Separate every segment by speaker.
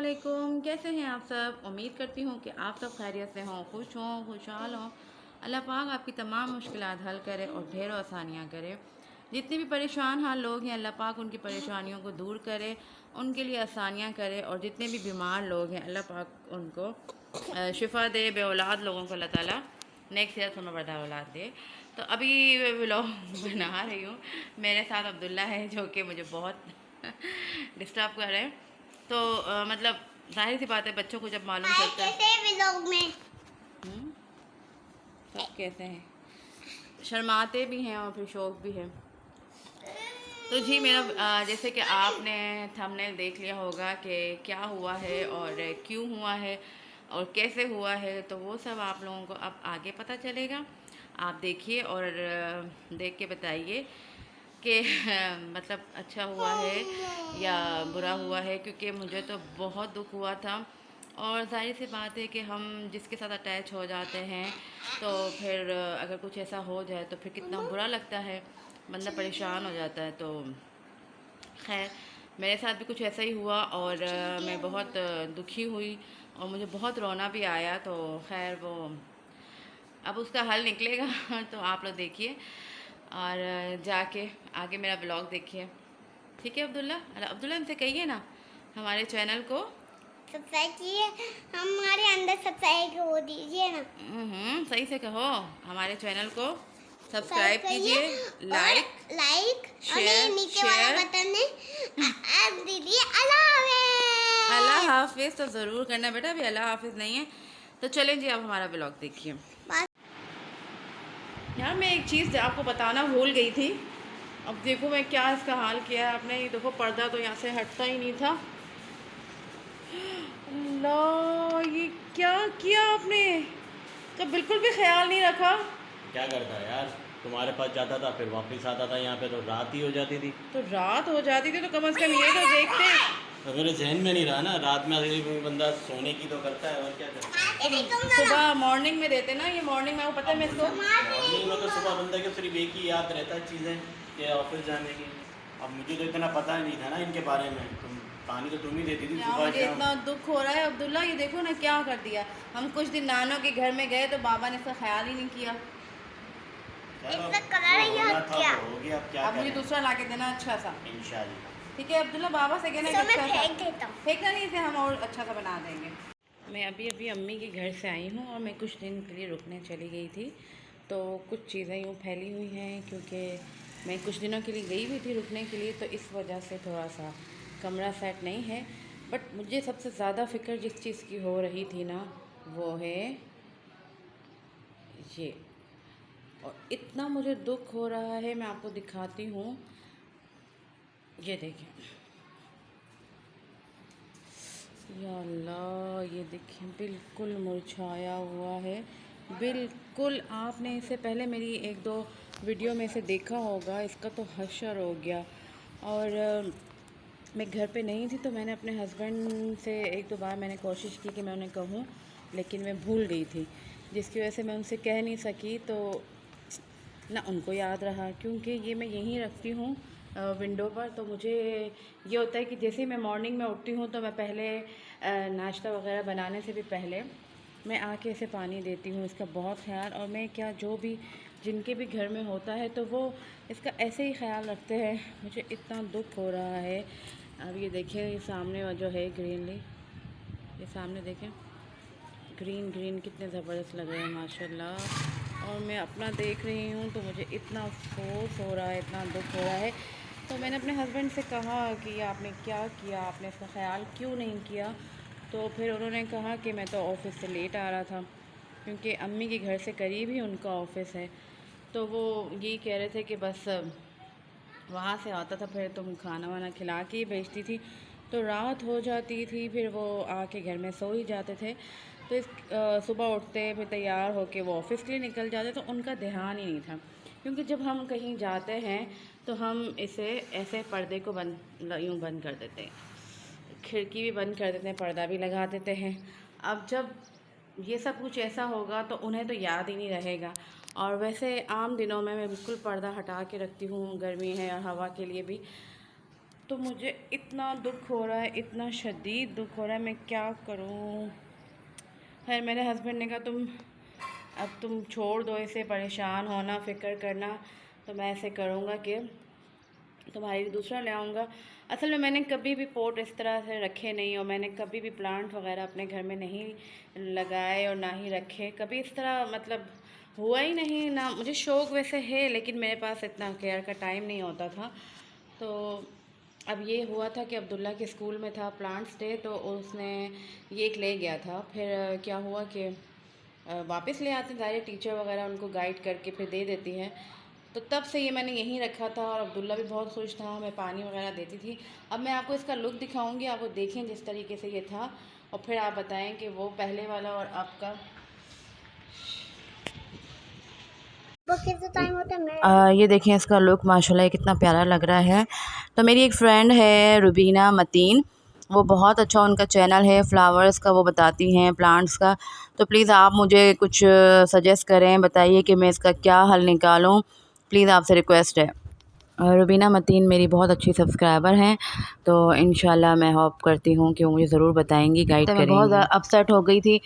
Speaker 1: वालेकुम। कैसे हैं आप सब? उम्मीद करती हूँ कि आप सब खैरियत से हों, खुश हों, खुशहाल हों। अल्लाह पाक आपकी तमाम मुश्किलात हल करे और ढेरों आसानियाँ करे। जितने भी परेशान हाल लोग हैं, अल्लाह पाक उनकी परेशानियों को दूर करे, उनके लिए आसानियाँ करे। और जितने भी बीमार लोग हैं, अल्लाह पाक उनको शिफा दे। बे औलाद लोगों को अल्लाह ताला नेक सेहत बरदा औलाद दे। तो अभी व्लॉग बना रही हूँ। मेरे साथ अब्दुल्ला है जो कि मुझे बहुत डिस्टर्ब कर रहे हैं। तो मतलब जाहिर सी बात है, बच्चों को जब मालूम चलता है सब कैसे हैं, शर्माते भी हैं और फिर शौक भी है। तो जी मेरा जैसे कि आपने थंबनेल देख लिया होगा कि क्या हुआ है और क्यों हुआ है और कैसे हुआ है, तो वो सब आप लोगों को अब आगे पता चलेगा। आप देखिए और देख के बताइए कि मतलब अच्छा हुआ है या बुरा हुआ है, क्योंकि मुझे तो बहुत दुख हुआ था। और जाहिर सी बात है कि हम जिसके साथ अटैच हो जाते हैं तो फिर अगर कुछ ऐसा हो जाए तो फिर कितना बुरा लगता है, बंदा परेशान हो जाता है। तो खैर मेरे साथ भी कुछ ऐसा ही हुआ और मैं बहुत दुखी हुई और मुझे बहुत रोना भी आया। तो खैर वो अब उसका हल निकलेगा तो आप लोग देखिए और जाके आगे मेरा ब्लॉग देखिए। ठीक है अब्दुल्ला? अब्दुल्ला हमसे कहिए ना हमारे चैनल को
Speaker 2: सब्सक्राइब कीजिए, हमारे अंदर सब्सक्राइब हो दीजिए ना।
Speaker 1: सही से कहो। हमारे चैनल को सब्सक्राइब कीजिए,
Speaker 2: लाइक
Speaker 1: शेयर
Speaker 2: और नीचे वाला
Speaker 1: शेयर
Speaker 2: बटन दीजिए। अल्लाह
Speaker 1: अल्लाह
Speaker 2: हाफ़िज़।
Speaker 1: हाफिज़ तो ज़रूर करना बेटा, अभी अल्लाह हाफिज़ नहीं है। तो चलें जी, अब हमारा ब्लॉग देखिए। यार मैं एक चीज़ आपको बताना भूल गई थी। अब देखो मैं क्या इसका हाल किया है आपने। ये देखो पर्दा तो यहाँ से हटता ही नहीं था। अल्लाह, ये क्या किया आपने? तो बिल्कुल भी ख्याल नहीं रखा।
Speaker 3: क्या करता यार, तुम्हारे पास जाता था फिर वापस आता था यहाँ पे, तो रात ही हो जाती थी।
Speaker 1: तो रात हो जाती थी तो कम से कम ये तो देखते।
Speaker 3: तो मेरे जहन में नहीं रहा ना, रात में अगले कोई बंदा सोने की तो करता है और क्या करता है।
Speaker 1: सुबह मॉर्निंग में देते ना, ये मॉर्निंग में आपको पता है मैं इसको
Speaker 3: मॉर्निंग में तो सुबह बंदे को सिर्फ एक ही याद रहता है चीज़ें कि ऑफिस जाने की। अब मुझे तो इतना पता नहीं था ना इनके बारे में, पानी तो तुम ही देती थी
Speaker 1: यार
Speaker 3: सुबह
Speaker 1: मुझे
Speaker 3: शाम।
Speaker 1: इतना दुख हो रहा है अब्दुल्ला। ये देखो ना क्या कर दिया। हम कुछ दिन नानों के घर में गए तो बाबा ने इसका ख्याल ही नहीं किया।
Speaker 3: चलो,
Speaker 2: इसका कलर
Speaker 3: जो
Speaker 2: ही
Speaker 3: होना
Speaker 2: हट
Speaker 3: था
Speaker 2: गया।
Speaker 3: वो हो गया, अब क्या
Speaker 1: अब मुझे
Speaker 3: करें।
Speaker 1: दूसरा ला के देना अच्छा सा।
Speaker 3: इंशाल्लाह।
Speaker 1: ठीक है अब्दुल्ला, बाबा से कहना कि
Speaker 2: तो मैं
Speaker 1: अच्छा सा।
Speaker 2: फेंक देता हूँ।
Speaker 1: फेंकना नहीं, इसे हम और अच्छा सा बना देंगे। मैं अभी अभी अम्मी के घर से आई हूँ और मैं कुछ दिन के लिए रुकने चली गई थी। तो कुछ चीज़ें यूँ फैली हुई हैं क्योंकि मैं कुछ दिनों के लिए गई हुई थी रुकने के लिए, तो इस वजह से थोड़ा सा कमरा सेट नहीं है। बट मुझे सबसे ज़्यादा फ़िक्र जिस चीज़ की हो रही थी ना, वो है ये। और इतना मुझे दुख हो रहा है, मैं आपको दिखाती हूँ। ये देखिए, या अल्लाह, ये देखिए बिल्कुल मुरझाया हुआ है। बिल्कुल आपने इससे पहले मेरी एक दो वीडियो में से देखा होगा। इसका तो हशर हो गया। और मैं घर पे नहीं थी तो मैंने अपने हस्बैंड से एक दो बार मैंने कोशिश की कि मैं उन्हें कहूँ, लेकिन मैं भूल गई थी, जिसकी वजह से मैं उनसे कह नहीं सकी। तो ना उनको याद रहा, क्योंकि ये मैं यहीं रखती हूँ विंडो पर। तो मुझे ये होता है कि जैसे ही मैं मॉर्निंग में उठती हूँ तो मैं पहले नाश्ता वगैरह बनाने से भी पहले मैं आके इसे पानी देती हूँ, इसका बहुत ख्याल। और मैं क्या, जो भी जिनके भी घर में होता है तो वो इसका ऐसे ही ख्याल रखते हैं। मुझे इतना दुख हो रहा है। अब ये देखिए, ये सामने जो है ग्रीनली, ये सामने देखें ग्रीन ग्रीन कितने ज़बरदस्त लग रहे हैं माशाल्लाह। और मैं अपना देख रही हूँ तो मुझे इतना अफसोस हो रहा है, इतना दुख हो रहा है। तो मैंने अपने हस्बैंड से कहा कि आपने क्या किया, आपने इसका ख्याल क्यों नहीं किया। तो फिर उन्होंने कहा कि मैं तो ऑफ़िस से लेट आ रहा था, क्योंकि अम्मी के घर से करीब ही उनका ऑफ़िस है। तो वो यही कह रहे थे कि बस वहाँ से आता था, फिर तुम खाना वाना खिला के ही भेजती थी तो रात हो जाती थी, फिर वो आके घर में सो ही जाते थे। तो सुबह उठते फिर तैयार होके वो ऑफ़िस के लिए निकल जाते, तो उनका ध्यान ही नहीं था। क्योंकि जब हम कहीं जाते हैं तो हम इसे ऐसे पर्दे को यूँ बंद कर देते हैं, खिड़की भी बंद कर देते हैं, पर्दा भी लगा देते हैं। अब जब ये सब कुछ ऐसा होगा तो उन्हें तो याद ही नहीं रहेगा। और वैसे आम दिनों में मैं बिल्कुल पर्दा हटा के रखती हूँ, गर्मी है और हवा के लिए भी। तो मुझे इतना दुख हो रहा है, इतना शदीद दुख हो रहा है, मैं क्या करूँ। खैर मेरे हस्बैंड ने कहा तुम छोड़ दो इसे, परेशान होना, फ़िक्र करना, तो मैं ऐसे करूँगा कि तुम्हारे लिए दूसरा ले आऊँगा। असल में मैंने कभी भी पोट इस तरह से रखे नहीं, और मैंने कभी भी प्लांट वगैरह अपने घर में नहीं लगाए और ना ही रखे, कभी इस तरह मतलब हुआ ही नहीं ना। मुझे शौक़ वैसे है, लेकिन मेरे पास इतना केयर का टाइम नहीं होता था। तो अब ये हुआ था कि अब्दुल्ला के स्कूल में था प्लांट्स डे, तो उसने ये एक ले गया था। फिर क्या हुआ कि वापस ले आते सारे टीचर वगैरह, उनको गाइड करके फिर दे देती हैं। तो तब से ये मैंने यहीं रखा था, और अब्दुल्ला भी बहुत खुश था, मैं पानी वगैरह देती थी। अब मैं आपको इसका लुक दिखाऊंगी, आपको देखें जिस तरीके से ये था, और फिर आप बताएं कि वो पहले वाला और अब का।
Speaker 2: टाइम होता है
Speaker 1: ये देखें इसका लुक, माशाल्लाह कितना प्यारा लग रहा है। तो मेरी एक फ़्रेंड है रुबीना मतीन, वो बहुत अच्छा उनका चैनल है फ्लावर्स का, वो बताती हैं प्लांट्स का। तो प्लीज़ आप मुझे कुछ सजेस्ट करें, बताइए कि मैं इसका क्या हल निकालूं, प्लीज़ आपसे रिक्वेस्ट है। रुबीना मतीन मेरी बहुत अच्छी सब्सक्राइबर हैं, तो इंशाल्लाह मैं होप करती हूँ कि वो मुझे ज़रूर बताएंगी, गाइड करेंगी। मैं बहुत अपसेट हो गई थी,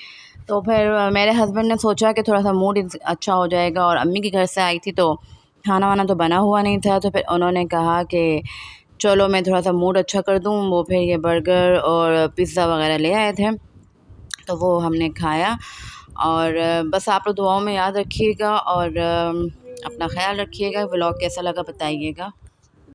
Speaker 1: तो फिर मेरे हस्बैंड ने सोचा कि थोड़ा सा मूड अच्छा हो जाएगा, और अम्मी के घर से आई थी तो खाना वाना तो बना हुआ नहीं था, तो फिर उन्होंने कहा कि चलो मैं थोड़ा सा मूड अच्छा कर दूँ। वो फिर ये बर्गर और पिज़्ज़ा वगैरह ले आए थे, तो वो हमने खाया। और बस आप लोग दुआओं में याद रखिएगा, और अपना ख्याल रखिएगा। व्लॉग कैसा लगा बताइएगा।